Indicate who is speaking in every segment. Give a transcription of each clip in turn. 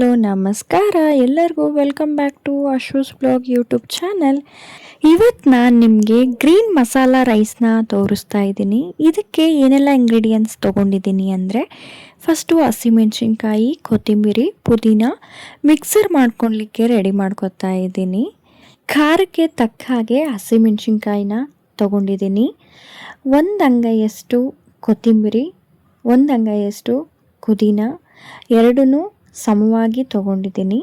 Speaker 1: Hello ನಮಸ್ಕಾರ ಎಲ್ಲರಿಗೂ welcome back to Ashu's blog YouTube channel. ಇವತ್ತು ನಾನು ನಿಮಗೆ ಗ್ರೀನ್ ಮಸಾಲ ರೈಸ್ನ ತೋರಿಸ್ತಾ ಇದ್ದೀನಿ. ಇದಕ್ಕೆ ಏನೆಲ್ಲ ಇಂಗ್ರೀಡಿಯೆಂಟ್ಸ್ ತೊಗೊಂಡಿದ್ದೀನಿ ಅಂದರೆ, ಫಸ್ಟು ಹಸಿಮೆಣಸಿನ್ಕಾಯಿ, ಕೊತ್ತಂಬರಿ, ಪುದೀನ ಮಿಕ್ಸರ್ ಮಾಡ್ಕೊಳ್ಲಿಕ್ಕೆ ರೆಡಿ ಮಾಡ್ಕೊತಾ ಇದ್ದೀನಿ. ಖಾರಕ್ಕೆ ತಕ್ಕ ಹಾಗೆ ಹಸಿಮೆಣಸಿನ್ಕಾಯಿನ ತೊಗೊಂಡಿದ್ದೀನಿ. ಒಂದು ಅಂಗೈಯಷ್ಟು ಕೊತ್ತಂಬರಿ, ಒಂದು ಅಂಗೈಯಷ್ಟು ಪುದೀನ ಎರಡನ್ನೂ ಸಮವಾಗಿ ತೊಗೊಂಡಿದ್ದೀನಿ.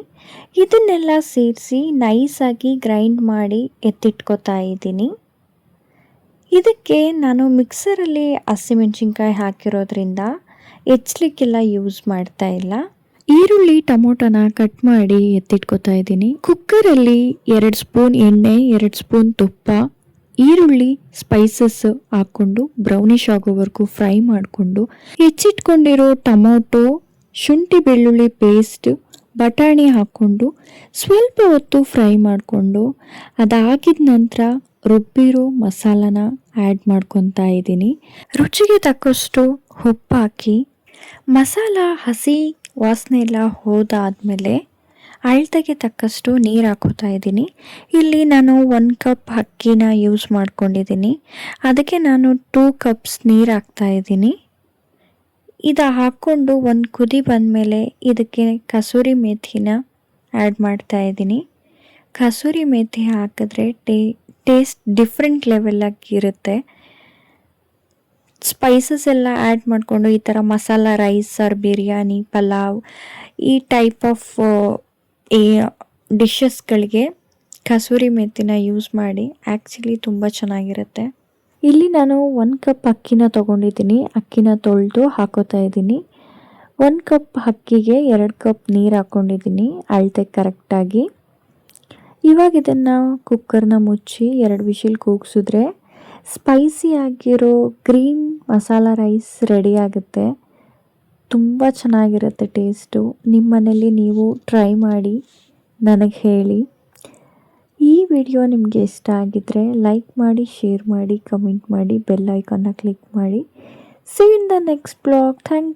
Speaker 1: ಇದನ್ನೆಲ್ಲ ಸೇರಿಸಿ ನೈಸಾಗಿ ಗ್ರೈಂಡ್ ಮಾಡಿ ಎತ್ತಿಟ್ಕೊತಾ ಇದ್ದೀನಿ. ಇದಕ್ಕೆ ನಾನು ಮಿಕ್ಸರಲ್ಲಿ ಹಸಿಮೆಣಸಿನ್ಕಾಯಿ ಹಾಕಿರೋದ್ರಿಂದ ಹೆಚ್ಚಲಿಕ್ಕೆಲ್ಲ ಯೂಸ್ ಮಾಡ್ತಾ ಇಲ್ಲ. ಈರುಳ್ಳಿ ಟೊಮೊಟೊನ ಕಟ್ ಮಾಡಿ ಎತ್ತಿಟ್ಕೊತಾ ಇದ್ದೀನಿ. ಕುಕ್ಕರಲ್ಲಿ 2 ಸ್ಪೂನ್ ಎಣ್ಣೆ, 2 ಸ್ಪೂನ್ ತುಪ್ಪ, ಈರುಳ್ಳಿ ಸ್ಪೈಸಸ್ ಹಾಕ್ಕೊಂಡು ಬ್ರೌನಿಷ್ ಆಗೋವರೆಗೂ ಫ್ರೈ ಮಾಡಿಕೊಂಡು, ಹೆಚ್ಚಿಟ್ಕೊಂಡಿರೋ ಟೊಮೊಟೊ, ಶುಂಠಿ ಬೆಳ್ಳುಳ್ಳಿ ಪೇಸ್ಟ್, ಬಟಾಣಿ ಹಾಕ್ಕೊಂಡು ಸ್ವಲ್ಪ ಹೊತ್ತು ಫ್ರೈ ಮಾಡಿಕೊಂಡು, ಅದಾಗಿದ ನಂತರ ರುಬ್ಬಿರೋ ಮಸಾಲಾನ ಆ್ಯಡ್ ಮಾಡ್ಕೊತಾ ಇದ್ದೀನಿ. ರುಚಿಗೆ ತಕ್ಕಷ್ಟು ಉಪ್ಪು ಹಾಕಿ ಮಸಾಲ ಹಸಿ ವಾಸನೆ ಎಲ್ಲ ಹೋದಾದಮೇಲೆ ಅಳತೆಗೆ ತಕ್ಕಷ್ಟು ನೀರು ಹಾಕೋತಾ ಇದ್ದೀನಿ. ಇಲ್ಲಿ ನಾನು 1 ಕಪ್ ಅಕ್ಕಿನ ಯೂಸ್ ಮಾಡ್ಕೊಂಡಿದ್ದೀನಿ. ಅದಕ್ಕೆ ನಾನು 2 ಕಪ್ಸ್ ನೀರು ಹಾಕ್ತಾ ಇದ್ದೀನಿ. ಇದು ಹಾಕ್ಕೊಂಡು ಒಂದು ಕುದಿ ಬಂದಮೇಲೆ ಇದಕ್ಕೆ ಕಸೂರಿ ಮೇಥಿನ ಆ್ಯಡ್ ಮಾಡ್ತಾ ಇದ್ದೀನಿ. ಕಸೂರಿ ಮೇಥಿ ಹಾಕಿದ್ರೆ ಟೇಸ್ಟ್ ಡಿಫ್ರೆಂಟ್ ಲೆವೆಲಾಗಿರುತ್ತೆ. ಸ್ಪೈಸಸ್ ಎಲ್ಲ ಆ್ಯಡ್ ಮಾಡಿಕೊಂಡು ಈ ಥರ ಮಸಾಲ ರೈಸ್ ಆರ್ ಬಿರಿಯಾನಿ, ಪಲಾವ್ ಈ ಟೈಪ್ ಆಫ್ ಡಿಶಸ್ಗಳಿಗೆ ಕಸೂರಿ ಮೆಥಿನ ಯೂಸ್ ಮಾಡಿ ಆ್ಯಕ್ಚುಲಿ ತುಂಬ ಚೆನ್ನಾಗಿರುತ್ತೆ. ಇಲ್ಲಿ ನಾನು 1 ಕಪ್ ಅಕ್ಕಿನ ತೊಗೊಂಡಿದ್ದೀನಿ. ಅಕ್ಕಿನ ತೊಳೆದು ಹಾಕೋತಾ ಇದ್ದೀನಿ. 1 ಕಪ್ ಅಕ್ಕಿಗೆ 2 ಕಪ್ ನೀರು ಹಾಕ್ಕೊಂಡಿದ್ದೀನಿ ಅಳತೆ ಕರೆಕ್ಟಾಗಿ. ಇವಾಗ ಇದನ್ನು ಕುಕ್ಕರ್ನ ಮುಚ್ಚಿ 2 ವಿಷಿಲ್ ಕೂಗಿಸಿದ್ರೆ ಸ್ಪೈಸಿ ಆಗಿರೋ ಗ್ರೀನ್ ಮಸಾಲ ರೈಸ್ ರೆಡಿ ಆಗುತ್ತೆ. ತುಂಬ ಚೆನ್ನಾಗಿರುತ್ತೆ ಟೇಸ್ಟು. ನಿಮ್ಮ ಮನೇಲಿ ನೀವು ಟ್ರೈ ಮಾಡಿ ನನಗೆ ಹೇಳಿ. ಈ ವಿಡಿಯೋ ನಿಮಗೆ ಇಷ್ಟ ಆಗಿದ್ದರೆ ಲೈಕ್ ಮಾಡಿ, ಶೇರ್ ಮಾಡಿ, ಕಮೆಂಟ್ ಮಾಡಿ, ಬೆಲ್ ಐಕಾನ್ನ ಕ್ಲಿಕ್ ಮಾಡಿ. See you in the next vlog. Thank you.